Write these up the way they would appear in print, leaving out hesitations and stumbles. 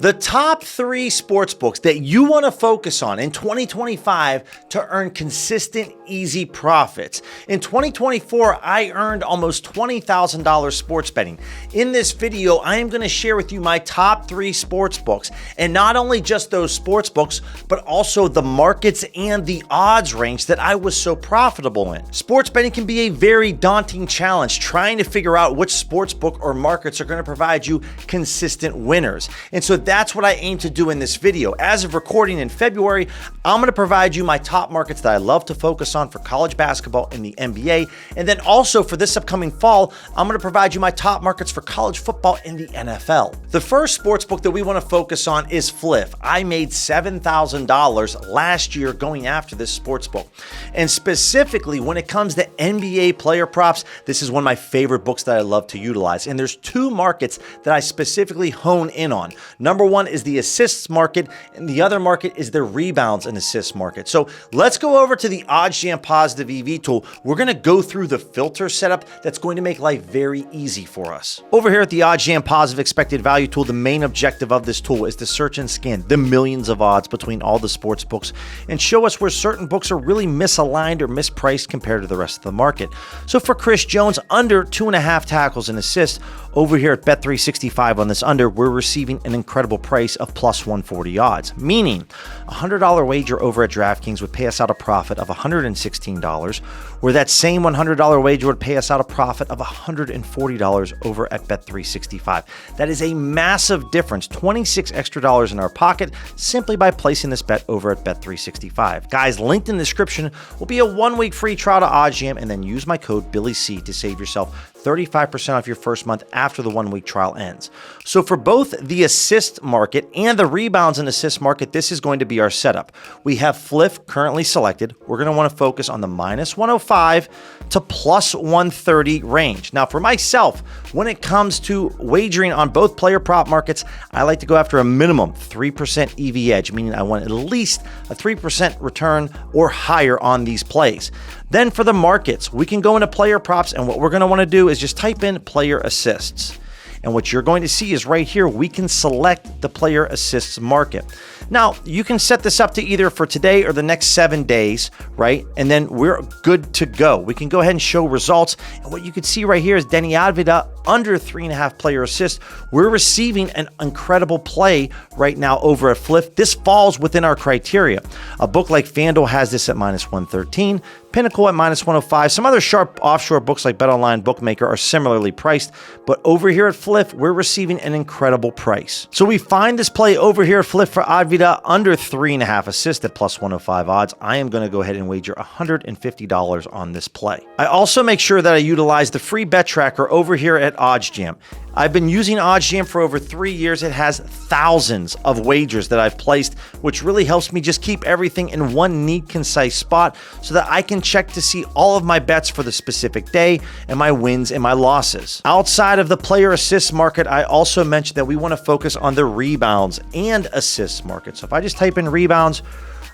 The top 3 sports books that you want to focus on in 2025 to earn consistent, easy profits. In 2024, I earned almost $20,000 sports betting. In this video, I am going to share with you my top 3 sports books, and not only just those sports books, but also the markets and the odds range that I was so profitable in. Sports betting can be a very daunting challenge, trying to figure out which sports book or markets are going to provide you consistent winners. And so that's what I aim to do in this video. As of recording in February, I'm going to provide you my top markets that I love to focus on for college basketball and the NBA. And then also for this upcoming fall, I'm going to provide you my top markets for college football and the NFL. The first sports book that we want to focus on is FLIF. I made $7,000 last year going after this sports book. And specifically when it comes to NBA player props, this is one of my favorite books that I love to utilize. And there's 2 markets that I specifically hone in on. Number one is the assists market, and the other market is the rebounds and assists market. So let's go over to the OddsJam Positive EV tool. We're going to go through the filter setup that's going to make life very easy for us. Over here at the OddsJam Positive Expected Value tool, the main objective of this tool is to search and scan the millions of odds between all the sports books and show us where certain books are really misaligned or mispriced compared to the rest of the market. So for Chris Jones, under 2.5 tackles and assists, over here at Bet365 on this under, we're receiving an incredible price of plus 140 odds, meaning a $100 wager over at DraftKings would pay us out a profit of $116, where that same $100 wager would pay us out a profit of $140 over at Bet365. That is a massive difference, 26 extra dollars in our pocket, simply by placing this bet over at Bet365. Guys, linked in the description will be a 1-week free trial to OddsJam, and then use my code BillyC to save yourself 35% off your first month after the 1-week trial ends. So for both the assist market and the rebounds and assist market, this is going to be our setup. We have FLIF currently selected. We're going to want to focus on the minus 105 to plus 130 range. Now for myself, when it comes to wagering on both player prop markets, I like to go after a minimum 3% EV edge, meaning I want at least a 3% return or higher on these plays. Then for the markets, we can go into player props, and what we're going to want to do is just type in player assists. And what you're going to see is right here, we can select the player assists market. Now, you can set this up to either for today or the next 7 days, right? And then we're good to go. We can go ahead and show results. And what you can see right here is Denny Advida under 3.5 player assists. We're receiving an incredible play right now over at FLIF. This falls within our criteria. A book like FanDuel has this at minus 113. Pinnacle at minus 105. Some other sharp offshore books like BetOnline Bookmaker are similarly priced, but over here at FLIF, we're receiving an incredible price. So we find this play over here at FLIF for Advida under 3.5 assists at plus 105 odds. I am going to go ahead and wager $150 on this play. I also make sure that I utilize the free bet tracker over here at OddsJam. I've been using OddsJam for over 3 years. It has thousands of wagers that I've placed, which really helps me just keep everything in one neat, concise spot so that I can check to see all of my bets for the specific day and my wins and my losses. Outside of the player assist market, I also mentioned that we want to focus on the rebounds and assists market. So if I just type in rebounds,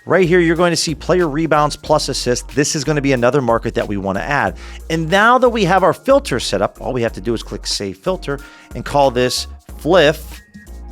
right here, you're going to see player rebounds plus assist. This is going to be another market that we want to add. And now that we have our filter set up, all we have to do is click Save Filter and call this FLIF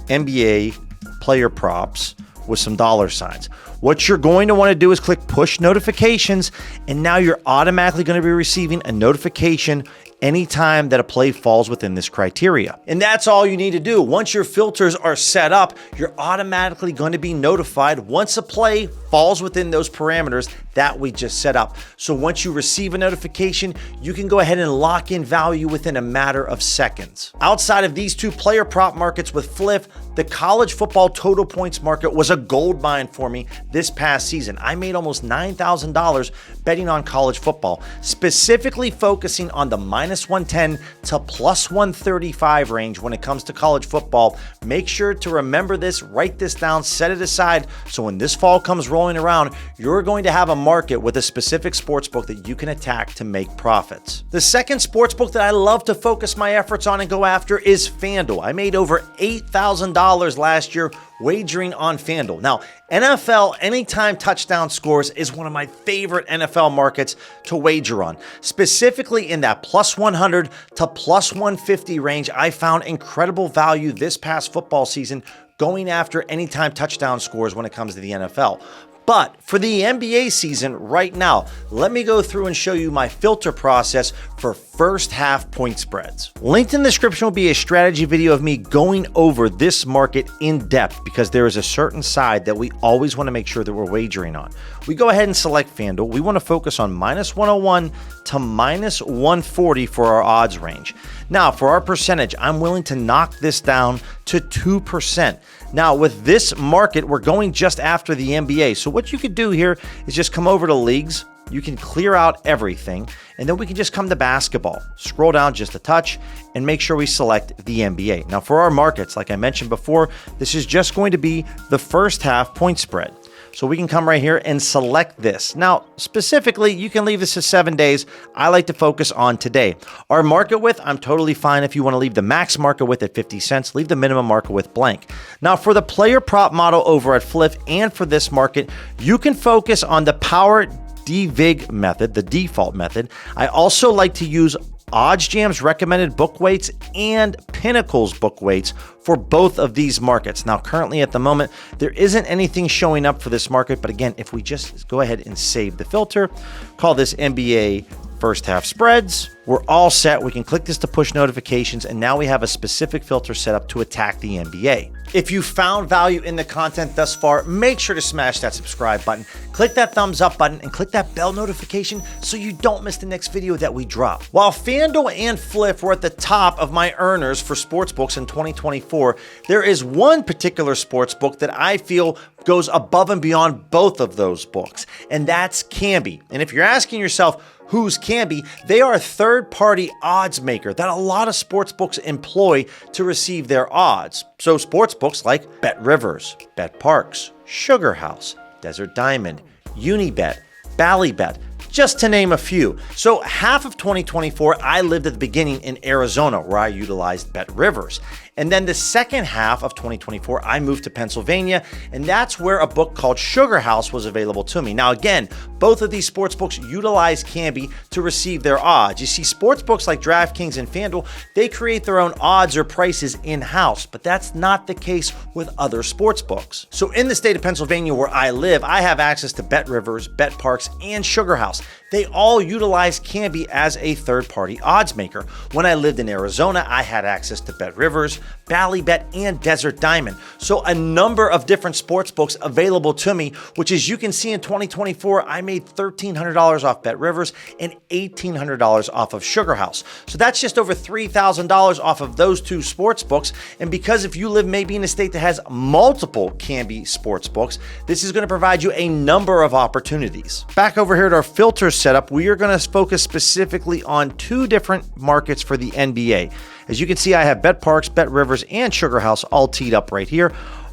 NBA Player Props with some $signs. What you're going to want to do is click Push Notifications, and now you're automatically going to be receiving a notification anytime that a play falls within this criteria. And that's all you need to do. Once your filters are set up, you're automatically going to be notified once a play falls within those parameters that we just set up. So once you receive a notification, you can go ahead and lock in value within a matter of seconds. Outside of these 2 player prop markets with FLIF, the college football total points market was a gold mine for me this past season. I made almost $9,000 betting on college football, specifically focusing on the minus 110 to plus 135 range when it comes to college football. Make sure to remember this, write this down, set it aside, so when this fall comes rolling around, you're going to have a market with a specific sports book that you can attack to make profits. The second sports book that I love to focus my efforts on and go after is FanDuel. I made over $8,000 last year wagering on FanDuel. Now, NFL anytime touchdown scores is one of my favorite NFL markets to wager on. Specifically in that plus 100 to plus 150 range, I found incredible value this past football season going after anytime touchdown scores when it comes to the NFL. But for the NBA season right now, let me go through and show you my filter process for first half point spreads. Linked in the description will be a strategy video of me going over this market in depth because there is a certain side that we always want to make sure that we're wagering on. We go ahead and select FanDuel. We want to focus on -101 to -140 for our odds range. Now, for our percentage, I'm willing to knock this down to 2%. Now, with this market, we're going just after the NBA. So what you could do here is just come over to leagues. You can clear out everything, and then we can just come to basketball. Scroll down just a touch and make sure we select the NBA. Now, for our markets, like I mentioned before, this is just going to be the first half point spread. So we can come right here and select this. Now, specifically, you can leave this to 7 days. I like to focus on today. Our market width, I'm totally fine. If you want to leave the max market width at 50 cents, leave the minimum market width blank. Now, for the player prop model over at Fliff and for this market, you can focus on the power DVIG method, the default method. I also like to use OddsJam's recommended book weights and Pinnacle's book weights for both of these markets. Now, currently at the moment, there isn't anything showing up for this market. But again, if we just go ahead and save the filter, call this NBA first half spreads, we're all set. We can click this to push notifications, and now we have a specific filter set up to attack the NBA. If you found value in the content thus far, make sure to smash that subscribe button, click that thumbs up button, and click that bell notification so you don't miss the next video that we drop. While FanDuel and Fliff were at the top of my earners for sportsbooks in 2024, there is one particular sportsbook that I feel goes above and beyond both of those books, and that's Kambi. And if you're asking yourself, who's Kambi? They are a third-party odds maker that a lot of sportsbooks employ to receive their odds. So sportsbooks like BetRivers, BetParks, Sugar House, Desert Diamond, Unibet, Ballybet, just to name a few. So half of 2024, I lived at the beginning in Arizona where I utilized BetRivers. And then the second half of 2024, I moved to Pennsylvania, and that's where a book called Sugar House was available to me. Now, again, both of these sportsbooks utilize Kambi to receive their odds. You see, sportsbooks like DraftKings and FanDuel, they create their own odds or prices in-house, but that's not the case with other sportsbooks. So in the state of Pennsylvania where I live, I have access to BetRivers, BetParks, and Sugar House. They all utilize Kambi as a third-party odds maker. When I lived in Arizona, I had access to BetRivers, Ballybet, and Desert Diamond. So a number of different sports books available to me, which as you can see in 2024, I made $1,300 off BetRivers and $1,800 off of Sugar House. So that's just over $3,000 off of those two sports books. And because if you live maybe in a state that has multiple Kambi sports books, this is going to provide you a number of opportunities. Back over here at our filter setup, we are going to focus specifically on two different markets for the NBA. As you can see, I have BetParks, BetRivers, and Sugar House all teed up right here.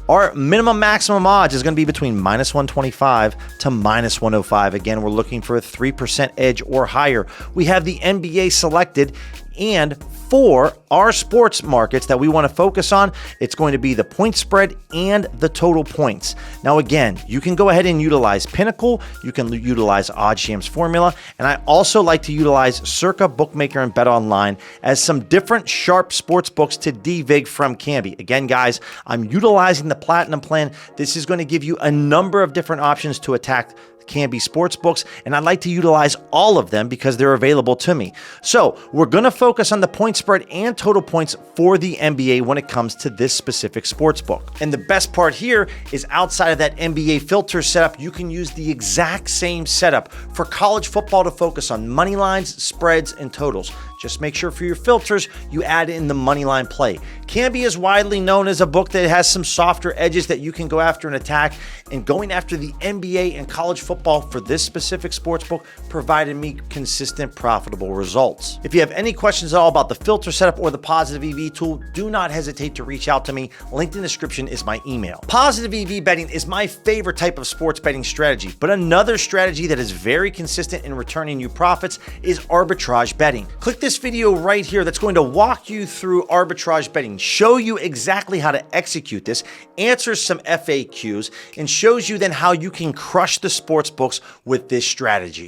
Our minimum maximum odds is going to be between -125 to -105. Again, we're looking for a 3% edge or higher. We have the NBA selected, and for our sports markets that we want to focus on, it's going to be the point spread and the total points. Now, again, you can go ahead and utilize Pinnacle. You can utilize OddsJam's formula. And I also like to utilize Circa, Bookmaker, and BetOnline as some different sharp sports books to DVIG from Kambi. Again, guys, I'm utilizing the Platinum plan. This is going to give you a number of different options to attack Kambi Sportsbooks, and I'd like to utilize all of them because they're available to me. So we're going to focus on the point spread and total points for the NBA when it comes to this specific sportsbook. And the best part here is outside of that NBA filter setup, you can use the exact same setup for college football to focus on money lines, spreads, and totals. Just make sure for your filters, you add in the money line play. Kambi is widely known as a book that has some softer edges that you can go after and attack, and going after the NBA and college football for this specific sportsbook provided me consistent, profitable results. If you have any questions at all about the filter setup or the Positive EV tool, do not hesitate to reach out to me. Linked in the description is my email. Positive EV betting is my favorite type of sports betting strategy, but another strategy that is very consistent in returning you profits is arbitrage betting. Click this video right here that's going to walk you through arbitrage betting, show you exactly how to execute this, answers some FAQs, and shows you then how you can crush the sports books with this strategy.